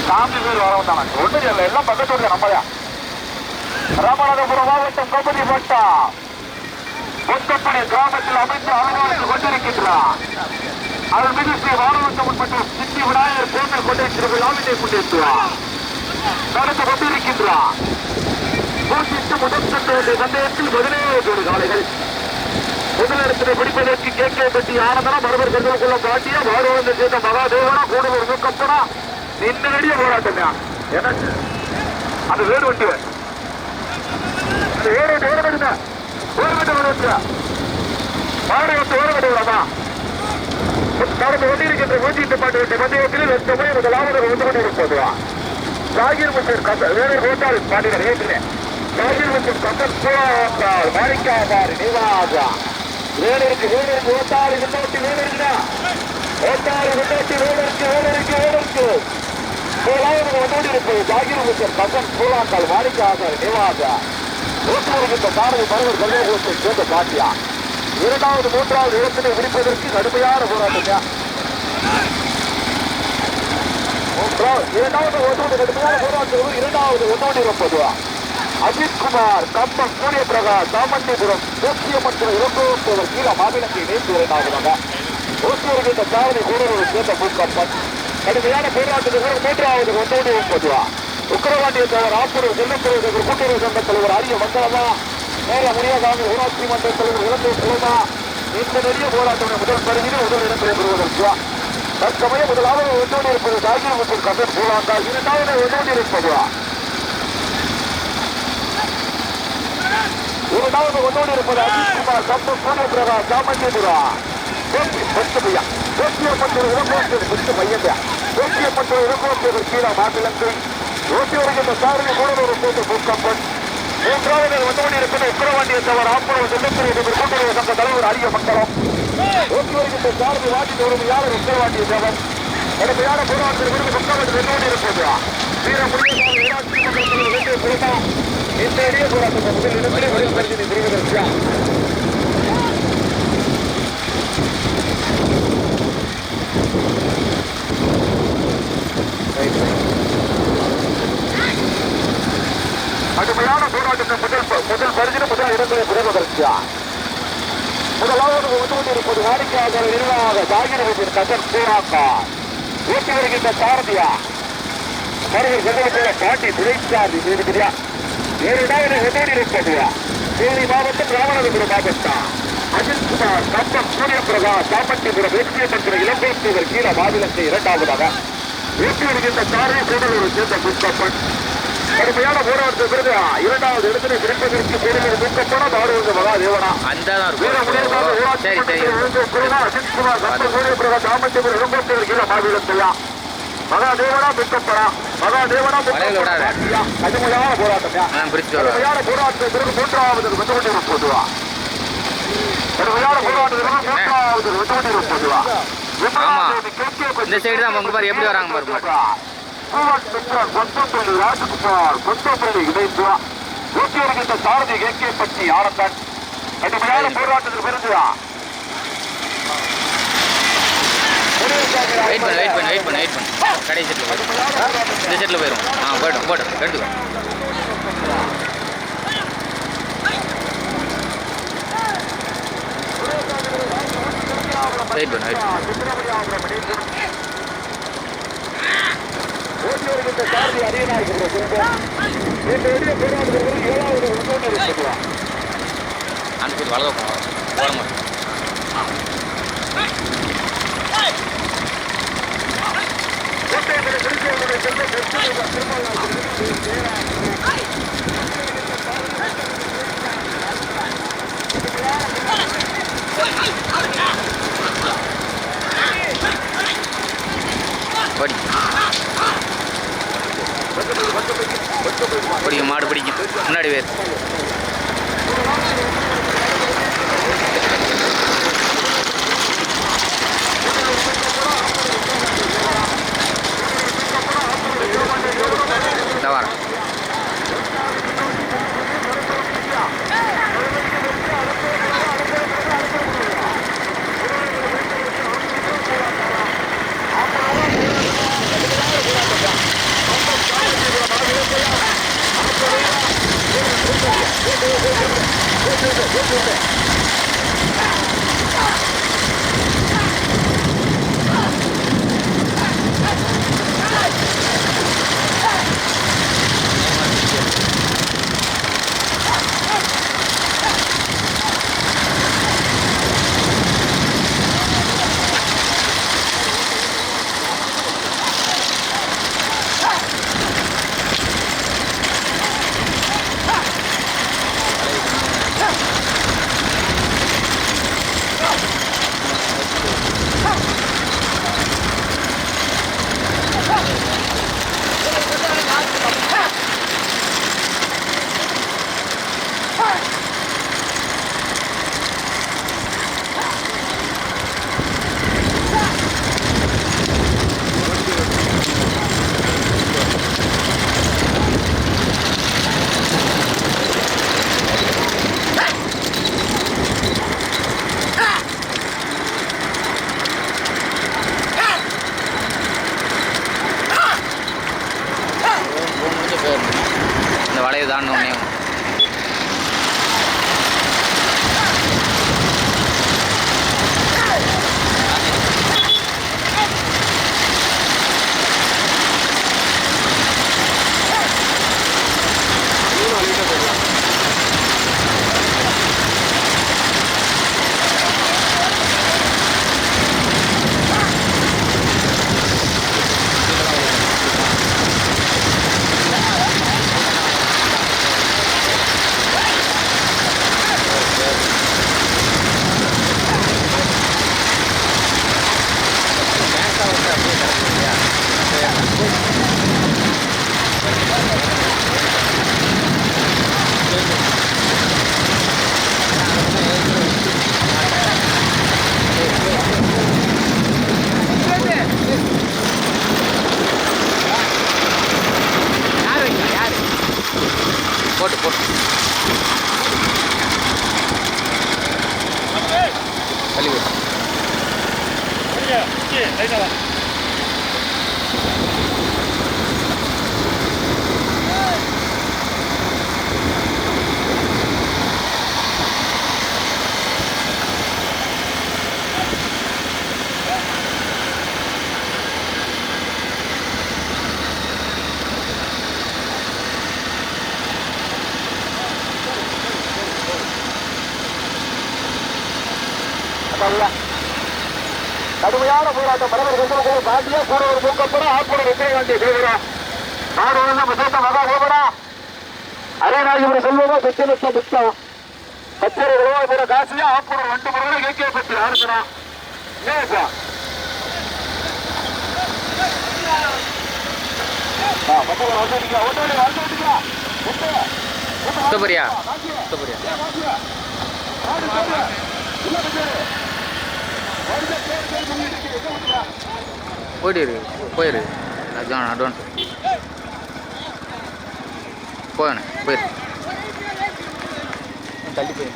சாமி பேர் வர வந்தாங்க ஒண்ணு எல்லாம் பக்கத்து நம்மயா ராமநாதபுரம் மாவட்டம் கபடி பட்டா பொத்தப்படி கிராமத்தில் அமைந்து அலுவலகத்து கொண்டிருக்கின்றார் அருள்மிகு ஸ்ரீ வானவந்தமன் மற்றும் சித்தி விநாயகர் கோவில் கொண்டிருக்கிற லாவினை கொண்டிருக்கிறார் நடந்து கொண்டிருக்கின்றார் பூசித்து முதல் சட்டத்தை சந்தேகத்தில் 17 காலைகள் முதலிடத்தினை பிடிப்பதற்கு கேட்கப்பட்டி ஆனந்தனம் மறுபடி செல்வக்குள்ள காட்டிய வாரோந்த சேர்ந்த மகாதேவனா கூடலூர் மூக்கப்பனா நின்று நடிய போராட்டம் எனக்கு அது வேறு வண்டி அது வேறு வண்டி ஓரகட்டுங்க ஓரகட்டு வருவா மாநிலத்தை ஓரகட்டு விடாமா நடந்து கொண்டிருக்கின்ற மூச்சிட்டு பாட்டு வண்டி மத்தியத்தில் லட்சமே முதலாவது வந்து கொண்டிருப்பதுவா சாகிர் மற்றும் வேறு ஹோட்டால் பாட்டினர் ஏற்றினேன் சாகிர் மற்றும் கந்தன் சூழாத்தால் மாணிக்காபாரி நீவாஜா வேலருக்கு ஓட்டாளி முன்னோட்டி வேலருக்குதா ஓட்டாளி முன்னோட்டி வேலருக்கு முதலாவது வந்து இருப்பது சாகிர் மற்றும் கந்தன் சூழாத்தால் மாணிக்காபாரி நீவாஜா ஊற்றுவருகின்ற பாரதி பரவர் கல்யாணத்தை சேர்ந்த பாட்டியா இரண்டாவது மூன்றாவது இடத்தினை விரிப்பதற்கு கடுமையான போராட்டம் இரண்டாவது ஒன்றோடு கடுமையான போராட்டம் இரண்டாவது ஒன்றோடு இருப்பது அஜித்குமார் கம்பம் சூரிய பிரகாஷ் சாமண்டிபுரம் தேசிய மற்றும் இலங்கோவர் கீழ மாநிலத்தை இணைந்து இரண்டாவதாக ஊற்றுவருகின்ற சாரதி கூடலூர் சேர்ந்த பூக்கப்பன் கடுமையான போராட்டத்தில் மூன்றாவது ஒன்றோடு இருப்பது உக்கரவாண்டிய தலைவர் ஆப்பூர் செல்லத்துறை கூட்டுறவு சங்க தலைவர் அரிய மங்களமா நேர முடியாத ஊராட்சி மன்ற தலைவர் இலங்கை தலைமா இந்த நெடிய போராட்டம் முதல் பகுதியில் முதல் இடங்களை பெறுவதற்கு தற்சமய முதலாவது ஒன்றோடு இருப்பது சாகிர் மற்றும் கந்தன் சூழாந்தால் இரண்டாவது ஒன்றோடு இருப்பது இரண்டாவது ஒன்றோடு இருப்பது அஜித்குமார் கம்பம் சூரிய பிரகாஷ் சாமண்டிபுரா தேசியப்பட்ட இலங்கோவர் மையம் தேசியப்பட்ட இலங்கோவர் கீழ மாநிலங்கள் ஓட்டி வருகின்ற சாரதி கூடலூர் சேர்ந்த பூக்கப்பன் மூன்றாவது ஒன்றோடு இருப்பது உக்கரவாண்டிய தவறு ஆப்பூர் செல்லத்துறை கூட்டுறவு சங்க தலைவர் அரிய மண்டலம் ஓட்டி வருகின்ற சாரதி வாட்டி ஒருமையாளர் உக்கரவாண்டிய தேவன் கடுமையான போராட்டத்தில் விருது பக்கவட்டு வெள்ளோடு இருப்பது வீர முடியாத ஊராட்சி மன்றத்தில் வேண்டிய குழுமா இந்த இடையே போராட்டத்தை முதல் இடத்திலே வரும் பரிசீலனை பெறுவதற்கு கடுமையான போராட்டத்தை முதல் பரிசீலனை முதல் இடங்களை பெறுவதற்கு முதலாவது ஒன்று இருப்பது வாடிக்கையாளர் நிர்வாக சாகிரவத்தின் கதன் சூறாக்கா ஊட்டி வருகின்ற சாரதியா மருவர் செல்வத்தில பாட்டி துணைச்சார்தி இருக்கிறியா இரண்டாவது ஒன்றோடு இருப்பது தேனி மாவட்டம் ராமநாதபுரம் மாவட்டம் அஜித்குமார் கம்பம் சூரிய பிரகாஷ் சாமண்டிபுரம் தேசிய மற்றும் இலங்கோவர் கீழ மாநிலத்தை இரண்டாவதாக ஊட்டி வருகின்ற சாரதி கூடலூர் சேர்ந்த பூக்கப்பன் கடுமையான போராட்டத்தை பிறகு இரண்டாவது இடத்தினை பிடிப்பதற்கு கூடுதல் மூக்கப்பட பாடுவது மகாதேவனா அஜித்குமார் கம்பம் சூரிய பிரகாஷ் சாமண்டிபுரம் இலங்கோவர் கீழ மாநிலத்தையா மகாதேவனா பிடிக்கப்படா மகாதேவனா கடுமையான போராட்டம் கடுமையான போராட்டத்தை பிறகு மூன்றாவது வந்து கொண்டிருப்பதுவா கடுமையான போராட்டத்திற்கு மூன்றாவது வந்து கொண்டிருப்பதுவா இந்த சைடு தான் உங்க பாரு எப்படி வராங்க பாருங்க ராஜகுமார் கொத்தப்பள்ளி இணைந்துவா ஊட்டி வருகின்ற சாரதி கேட்கப்பட்டி ஆரத்தான் கடுமையான போராட்டத்தில் பிறந்துவா வெயிட் பண்ணு கடை செட்டில் இந்த செட்டில் போயிடும் போய்டும் எடுத்துக்கோ வெயிட் பண்ணு ஓட்டி வருகின்ற சாரதி அரியநாயகர் ஏழாவது அனுப்பிட்டு வளர்க்க போகிறோம் பிடிக்கும் மாடு பிடிக்கும் முன்னாடி வேறு இந்த வாரம் இந்த வளைய தாண்டோடனே போட்டு போட்டு தள்ளி விடு கடுமையான போராட்டம் பரவல் பாண்டியா கூட ஒரு தூக்கப்படும் ஆட்பட வெற்றி வேண்டிய தேவரா நாடு விசேஷ மகா கோபரா அரைநாயகி செல்வமா சுத்திலட்சம் புத்தம் பச்சரை உருவாக்கிற காசியா ஆப்பட 2 முறை கேட்க பற்றி ஆடுகிறான் சுத்தபரியா போயிடு போயிரு அதான் அட்வான்ஸ் போயிடு போயிரு தள்ளி போய்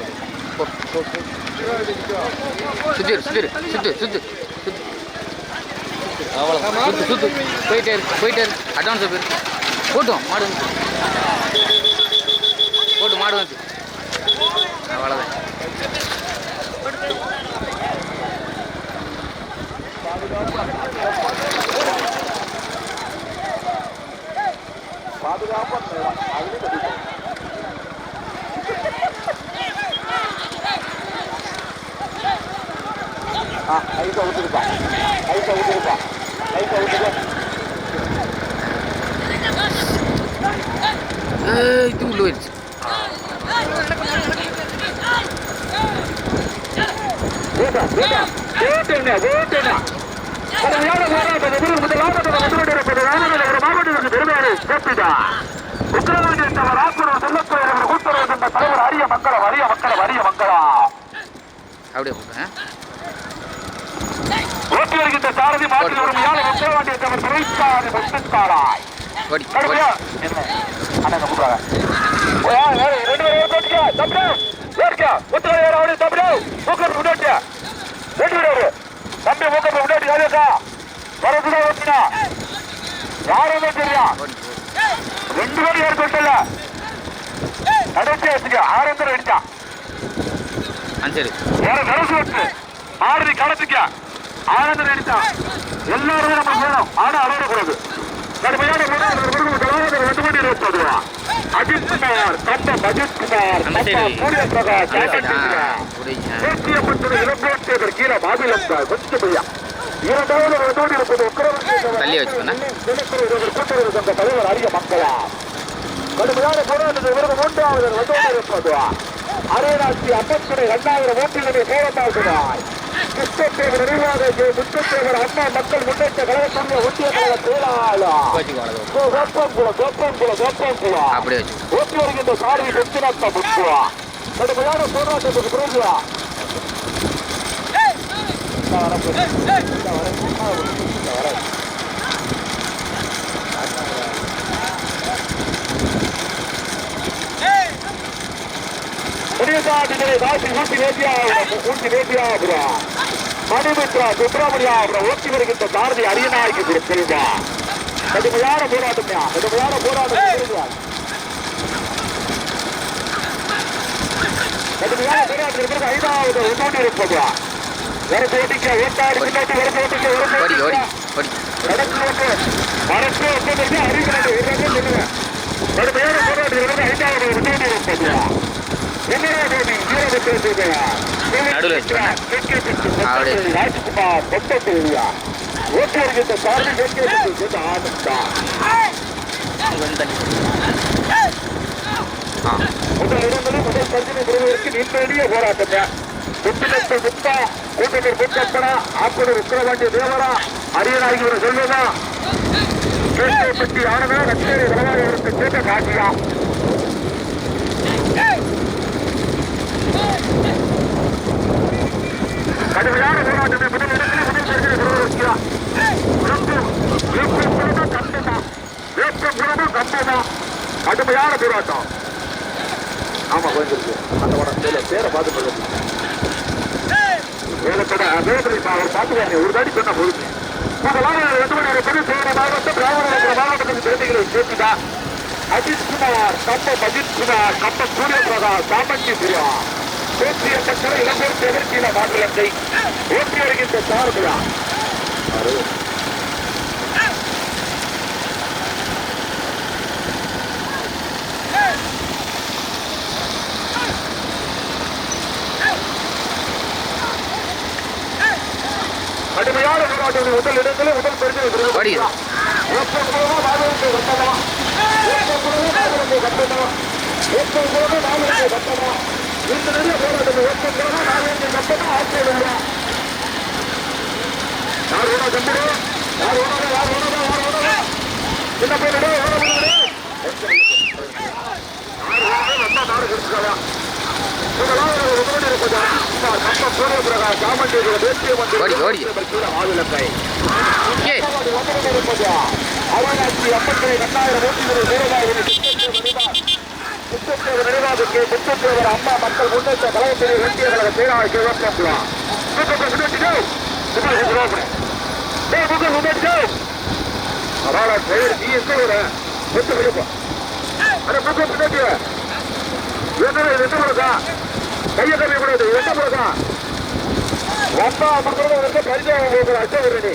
சுத்திரு சுத்திரு சுத்து சுத்து சுத்து அவ்வளோ சுத்து சுத்து போயிட்டே இரு அட்வான்ஸ் போயிரு போட்டோம் மாடு வந்து போட்டு மாடு வந்து அவ்வளோதான் ஐசா ஊற்றிருப்பா ஐசா ஊற்றிருப்பா ஐசா ஊற்றிருப்பா உள்ள போயிடுச்சு. அப்படியே போட்டேன். சாரதி மாற்றி உத்தரவாண்டியத்தவர் துணைக்காரி முத்துக்காராய் ஓடி தம்பி மூக்க முன்னாடி வரதுதான் ஓட்டினா யாருமே தெரியா 2 பேரும் யாரு கொண்டல கடைசி வச்சுக்க ஆரம்பம் அடிச்சான். சரி வேற கடைசி வச்சு ஆறு கடத்துக்க ஆனந்தம் அடிச்சான். எல்லாருமே நம்ம போனோம். ஆனா அலவரக்கூடாது. கடுமையான அஜித் குமார் கம்பம் அஜித் குமார் சூரிய பிரகாஷ் தேசியப்பட்டு இளங்கோட்டேவர் கீழே மாநிலம் கொஞ்சம் பையா இரண்டாவது வந்தோடு இருப்பது தள்ளி வச்சுக்கோண்ணா. கூட்டுறவு சங்க தலைவர் அரிய மக்களா கடுமையான போராட்டத்தில் இவருக்கு 3வது வந்தோடு இருப்பது அரைநாட்சி அப்பத்துறை 2வது ஓட்டிலே போராட்டாகிறார். கிருஷ்ணதேவர் நிர்வாக முத்தத்தேவர் அண்ணா மக்கள் முன்னேற்ற கழகத்தினுடைய ஒட்டிய கழக செயலாளர் ஓட்டி வருகின்ற சாரதி வெற்றிநாத்த முத்துவா கடுமையான போராட்டத்துக்கு பிறகு புதியசாதிகளை தாசி ஊட்டி வேட்டியாகிறா மணிமித்ரா சுப்பிரமணியாகிற ஓட்டி வருகின்ற சாரதி அரியநாய்க்கு கொடுத்திருந்தா கடுமையான போராட்டம் கடுமையான போராட்டம் கடுமையான போராட்டத்திற்கு 5வது முன்னோடி இருப்பது வரப்பு ஓட்டிக்க ஓட்டாடு முன்னோட்டி வரப்பு ஓட்டிக்க கடற்று வரப்பு ஒப்பந்தத்தை அறிவிக்கிறது சொல்லுங்க. கடுமையான போராட்டத்திற்கு 5வது முன்னோடி இருப்பது ராஜ்குமார் பொட்டேரியா ஓட்டி வருகின்ற சாரதி முதல் இடங்களில் முதல் பரிசனை பெறுவதற்கு நீண்டடிய போராட்டம். முத்துலட்சம் முத்தா கூட்டத்தில் முத்தப்பனா ஆப்பூர் உக்கிரவாண்டிய தேவரா அரியநாயகி சொல்வதா கேட்டப்பட்டி ஆனதா ரத்தேரி வளவாக கேட்ட காட்சியா கடுமையான போராட்டத்தை முதல் இடங்களில் முதல் பரிசனை பெறுவதற்கிறார். கடுமையான போராட்டம். ஆமா போயிருக்கு அந்த உடனே பேரை பார்த்து வேலைப்பட அவர் பார்த்துக்காங்க ஒரு தாடி சொன்ன பொழுது மாவட்டத்தின் பெருமைகளை சேர்த்துதா அஜித் குமார் கம்பம் அஜித் குமார் கம்பம் சூரிய பிரகாஷ் சாமந்தி பிரியா தேசியப்பட்ட இளம்பூர் தேவர்கீழ மாநிலத்தை ஓட்டி வருகின்ற சாரதியா கடுமையான போராட்டத்தில் முதல் இடங்களில் முதல் பரிசு முத்தத்தேவர் அம்மா மக்கள் முன்னேற்ற கழகத்திலே வெற்றிய கழக செயலாளர் கைய கம்மி கூடாது என்ன போடுறா ரொம்ப மக்களும் பரிச்சயம் அச்சவரணி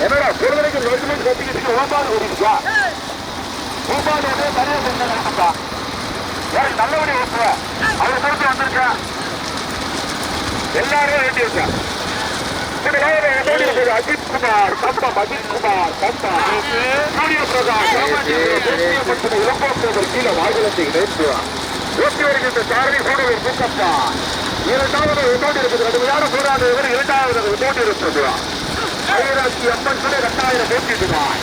என்னடா பொருளைக்கு ரெகுலேட் கட்டிக்கிட்டு ஓம்பாடு ஓடிச்சா ஓம்பாடு வந்து தனியா செஞ்சா வேற நல்லபடி ஓட்டுவ அவர் பொறுத்து வந்திருக்கா எல்லாரும் வேண்டி இருக்கா அஜித் குமார் கம்பம் அஜித் குமார் கம்பம் சூரிய பிரகாஷ் இளங்கோட்டவர் கீழே வாகனத்தை இணைத்துவார் ஓட்டி வருகின்ற சாரதி கூடுதல் கூட்டப்பா இரண்டாவது விட்டோடு இருக்குது கடுமையான போராடுவர் இரண்டாவது விட்டோடு இருப்பது ஆயிரத்தி அம்மன் கூட 2000 போட்டிடுவார்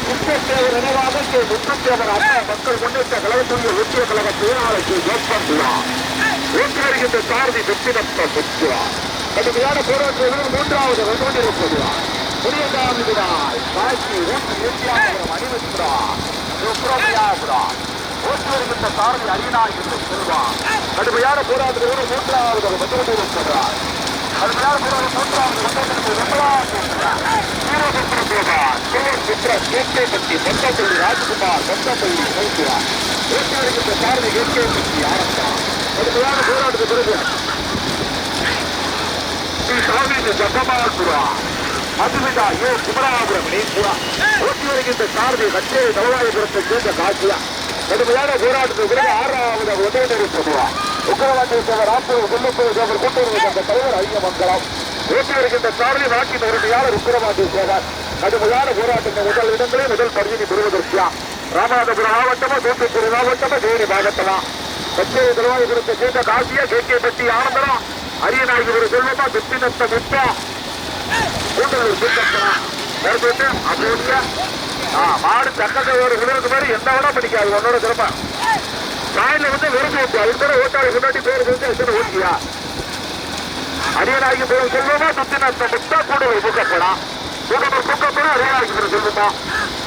முத்தத்தேவர் நினைவாக முத்தத்தேவர் அம்மா மக்கள் முன்னேற்ற கழகத்துடைய ஒற்றிய கழக செயலாளருக்கு ஜோப்பந்துவார் ஓட்டி வருகின்ற சாரதி வெற்றிநத்த முத்துவார் கடுமையான போராட்டத்தில் மூன்றாவது விட்டோடு இருப்பது புரியதாமிடுவார் காட்சி ஊட்டி இந்தியாவிடம் அணிவிக்கிறார் ஓட்டி வருகின்ற சாரதி அரியனாய் என்று செல்வார் கடுமையான போராட்டத்தில் மூன்றாவது விட்டோடு இருப்பதார் கடுமையான போராட்டம் மூன்றாவது ராஜ்குமார் வெங்கப்பள்ளி வைக்கிறார் ஓட்டி வருகின்ற சாரதி கேட்கப்பட்டி ஆரம்பம் கடுமையான போராட்டத்துக்கு பிறகு ஜப்பமாபுரா மதுமிதா ஏ குமராபுரம் நீக்குவா ஓட்டி வருகின்ற சாரதி கச்சேரி தலவாயபுரத்தை சேர்ந்த காட்சியா கடுமையான போராட்டத்துக்கு பிறகு 6வது உதவி நெருப்படுவா உக்கரவாண்டிய சேவர் ஆப்பூர் கொல்லப்பூர் சேவர் கூட்டுறவு சங்க தலைவர் ஐய மங்கலம் ஓட்டி வருகின்ற சாரதி நாட்டின் உரிமையாளர் உக்கரவாண்டிய சேவர் கடுமையான போராட்டத்தை முதல் இடங்களில் முதல் பரிசீலனை பெறுவதற்கா ராமநாதபுரம் மாவட்டமா தூத்துக்குடி மாவட்டமா தேனி மாவட்டமா கச்சேரி தலவாயபுரத்தை சேர்ந்த காட்சியா கேட்கப்பட்டி ஆனந்தரம் அரியநாயகி செல்வமா வெற்றிநத்த முத்தா கூட்டலூர் கூட்டப்பா அப்படியே மாடு தக்கத்தை ஒரு விழுறது மாதிரி எந்த விட படிக்காது உன்னோட திரும்ப காயில வந்து வெறுப்பு வைப்பு அது கூட ஓட்டாளி முன்னாடி பேர் வந்து எத்தனை ஓட்டியா அரியநாயகி பேர் செல்வமா வெற்றிநத்த முத்தா கூடலூர் கூட்டப்படா கூட்டலூர் கூட்டப்படா அரியநாயகி பேர் செல்வமா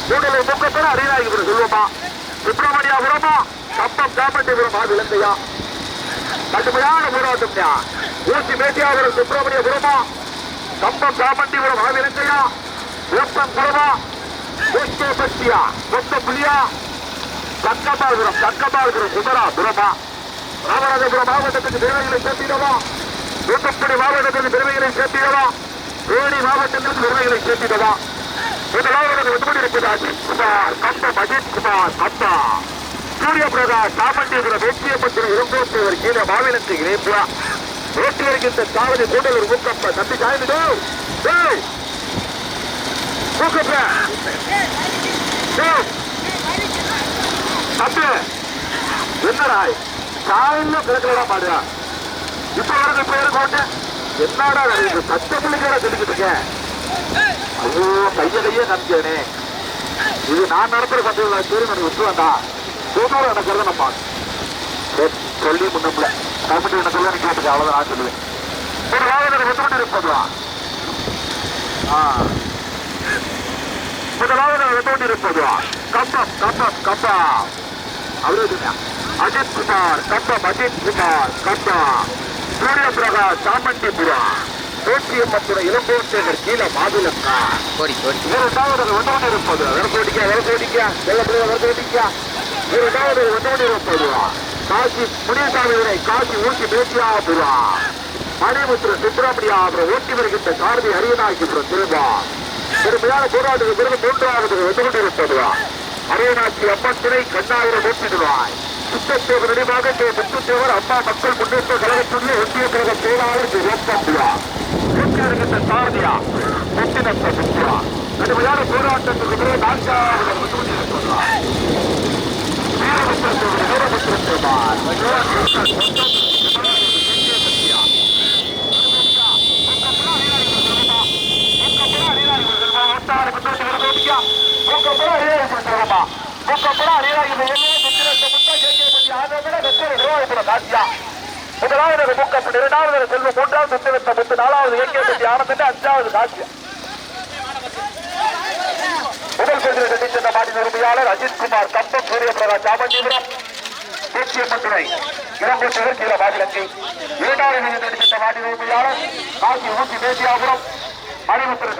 கூடலூர் கூட்டப்படா அரியநாயகி பேர் செல்வமா சுப்பிரமணியாபுரமா கம்பம் காமட்டிபுரம் ஆ விளந்தையா கடுமையான போராட்டம் ஊசி மேட்டியாபுரம் சுப்பிரமணியபுரமா கம்பம் காமண்டிபுரம் ஆவிலங்கையா ஊட்டம் புறமா பட்டியா மொத்த புலியா தக்கபாபுரம் குமரா புறமா ராமநாதபுரம் மாவட்டத்துக்கு பெருமைகளை சேர்த்திடவா தூத்துக்குடி மாவட்டத்துக்கு பெருமைகளை சேர்த்திடவா தேனி மாவட்டத்திற்கு பெருமைகளை சேர்த்திடவா முதலாவது வந்து இருப்பது அஜித் குமார் கம்பம் அஜித் குமார் கம்பா சூரிய பிரகாஷ் சாமண்டிபுரம் வெற்றியப்பட்டினம் இளங்கோட்டவர் கீழே மாவிலத்தை இணைப்புவா ஓட்டி வருகின்ற சாவதி கூடலூர் மூக்கப்ப தம்பி சாய்ந்தோ மூக்கப்ப தம்பி என்னடா சாயல்ல கிடக்கிறடா பாடுறா இப்ப வரது பேரு போட்டு என்னடா சத்த பிள்ளைகளா சொல்லிக்கிட்டு இருக்கேன் ஐயோ கையே நம்பிக்கே இது நான் நடத்துற சந்தையில் பேரு எனக்கு விட்டுவாண்டா தூணூர் நடக்கிறத நம்ம சொல்லி முன்னப்பல கமிட்டி என்ன சொல்ல கேட்டுக்க அவ்வளவுதான் நான் சொல்லுவேன் ஒரு வாகனம் விட்டு இருப்பதா முதலாவது விட்டு இருப்பதா கம்பம் கம்பம் கம்பா அவரு அஜித் குமார் கம்பம் அஜித் குமார் கம்பா சூரிய பிரகாஷ் சாமண்டிபுரம் கோட்டியம்பத்துறை இளங்கோட்டேகர் கீழே மாதுளக்கா இரண்டாவது வந்து இருப்பது வரக்கோடிக்கா இரண்டாவது வந்து இருப்பது காசி முனியசாமி காசி ஊட்டி பேசியாபுரா மணிமுத்திர சுப்பிரமணியாபுரம் ஓட்டி வருகின்ற சாரதி அரியநாயகிபுரம் திரும்பா பெருமையான போராட்டத்துக்கு பிறகு மூன்றாவது வந்து கொண்டிருப்பதுவா அரியநாச்சி அம்மன் துணை கண்ணாயிரம் ஊட்டிடுவாய் சுத்தத்தேவர் நினைவாக முத்துத்தேவர் அம்மா மக்கள் முன்னேற்ற கழகத்துடைய ஒன்றிய கழக செயலாளர் ஓப்பந்துவா ஓட்டி வருகின்ற சாரதியா முத்தினத்த முத்துவா கடுமையான போராட்டத்துக்கு பிறகு 4வது வந்து கொண்டிருப்பதுவா முதலாவது மூக்கப்பட்டு 2வது செல்வம் 3வது முத்தினத்த முத்து 4வது ஏகேபட்டி ஆனந்தன் 5வது காட்சியா முதல் பேரில் கட்டிச்சென்ற மாட்டின் உரிமையாளர் அஜித் குமார் கம்பம் சூரிய பிரகாஷ் சாமண்டிபுரம் தேசியப்பட்டுறை இளங்கோட்டவர் கீழ மாநிலத்தை 2வது கட்டிச்சென்ற மாட்டின் உரிமையாளர் காசி ஊட்டி பேசியாபுரம் மணிமுத்திர